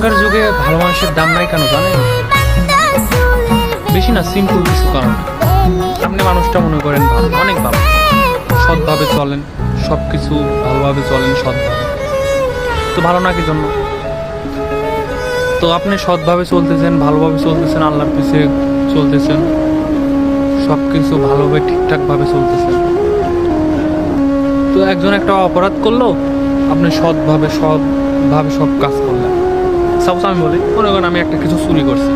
এখনকার যুগে ভালো মানুষের দাম নাই কেন জানেন? বেশি না, সিম্পল কিছু কারণ। আপনি মানুষটা মনে করেন ভালো, অনেক ভালো, সৎভাবে চলেন, সব কিছু ভালোভাবে চলেন, সৎভাবে। তো ভালো না কি জন্য? তো আপনি সৎভাবে চলতেছেন, ভালোভাবে চলতেছেন, আল্লাহর পিছিয়ে চলতেছেন, সব কিছু ভালোভাবে ঠিকঠাকভাবে চলতেছেন। তো একজন একটা অপরাধ করলো, আপনি সৎভাবে সব কাজ করলেন। সাপোজ আমি বলি, মনে করেন আমি একটা কিছু চুরি করছি,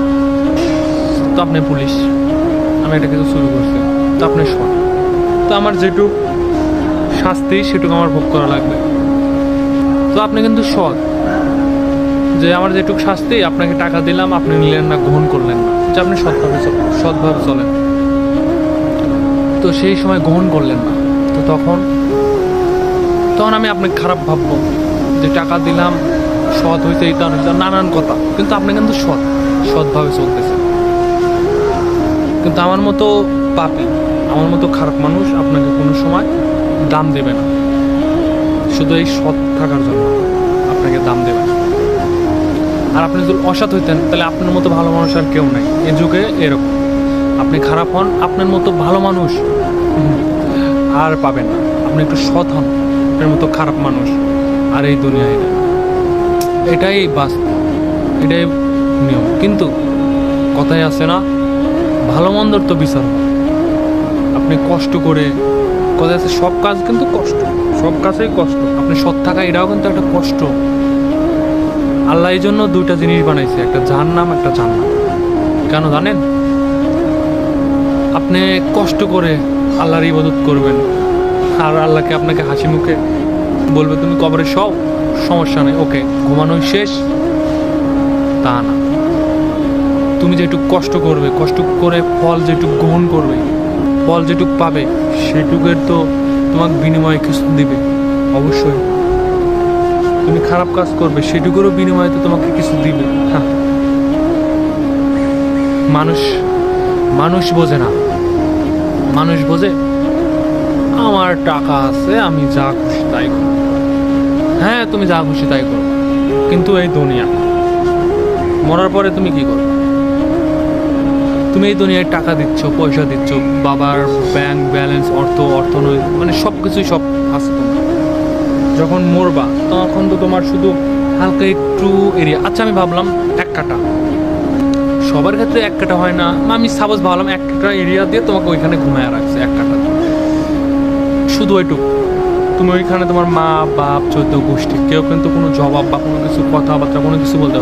তো আপনি পুলিশ। আমি একটা কিছু চুরি করছি, তো আপনি সৎ। তো আমার যেটুক শাস্তি সেটুকু আমার ভোগ করা লাগবে। তো আপনি কিন্তু সৎ, যে আমার যেটুক শাস্তি, আপনাকে টাকা দিলাম, আপনি নিলেন না, গ্রহণ করলেন না, যে আপনি সৎভাবে চলেন। তো সেই সময় গ্রহণ করলেন না, তো তখন আমি আপনাকে খারাপ ভাববো, যে টাকা দিলাম, সৎ হয়েছে, এইটা হয়েছে, নানান কথা। কিন্তু আপনি কিন্তু সৎভাবে চলতেছেন। কিন্তু আমার মতো পাপী, আমার মতো খারাপ মানুষ আপনাকে কোনো সময় দাম দেবে না। শুধু এই সৎ থাকার জন্য আপনাকে দাম দেবে না। আর আপনি যদি অসৎ হইতেন, তাহলে আপনার মতো ভালো মানুষ আর কেউ নাই এই যুগে। এরকম আপনি খারাপ হন, আপনার মতো ভালো মানুষ আর পাবেন না। আপনি একটু সৎ হন, আপনার মতো খারাপ মানুষ আর এই দুনিয়ায় নেই। এটাই বাস্তব, এটাই নিয়ম। কিন্তু কথাই আছে না, ভালো মন্দর তো বিচার হয়। আপনি কষ্ট করে, কথায় আছে সব কাজ কিন্তু কষ্ট, সব কাজেই কষ্ট। আপনি সৎ থাকা, এটাও কিন্তু একটা কষ্ট। আল্লাহ এই জন্য দুইটা জিনিস বানাইছে, একটা জাহান্নাম, একটা জান্নাত। কেন জানেন? আপনি কষ্ট করে আল্লাহর ইবাদত করবেন, আর আল্লাহকে আপনাকে হাসি মুখে বলবে তুমি কবরে সব, সমস্যা নেই, ওকে, ঘুমানোই শেষ। তা না, তুমি যেটুক কষ্ট করবে, কষ্ট করে ফল যেটুক গ্রহণ করবে, ফল যেটুক পাবে, সেটুকের তো তোমাকে বিনিময়ে কিছু দিবে অবশ্যই। তুমি খারাপ কাজ করবে, সেটুকুরও বিনিময়ে তো তোমাকে কিছু দিবে। হ্যাঁ, মানুষ বোঝে না। মানুষ বোঝে আমার টাকা আছে, আমি যা খুশি তাই করব। হ্যাঁ, তুমি যা খুশি তাই করো, কিন্তু এই দুনিয়া মরার পরে তুমি কি করবে? তুমি এই দুনিয়ায় টাকা দিচ্ছ, পয়সা দিচ্ছ, বাবার ব্যাংক ব্যালেন্স, অর্থনৈতিক, মানে সব কিছুই সব আছে তোমার। যখন মরবা তখন তো তোমার শুধু হালকা একটু এরিয়া। আচ্ছা, আমি ভাবলাম 1 কাঠা, সবার ক্ষেত্রে 1 কাঠা হয় না। আমি সাপোজ ভাবলাম 1 কাঠা এরিয়া দিয়ে তোমাকে ওইখানে ঘুমায় রাখছে, 1 কাঠা, শুধু ওইটুকু। তুমি ওইখানে তোমার মা বাপ 14 গোষ্ঠী, কেউ কিন্তু কোনো জবাব বা কোনো কিছু কথাবার্তা কোনো কিছু বলতে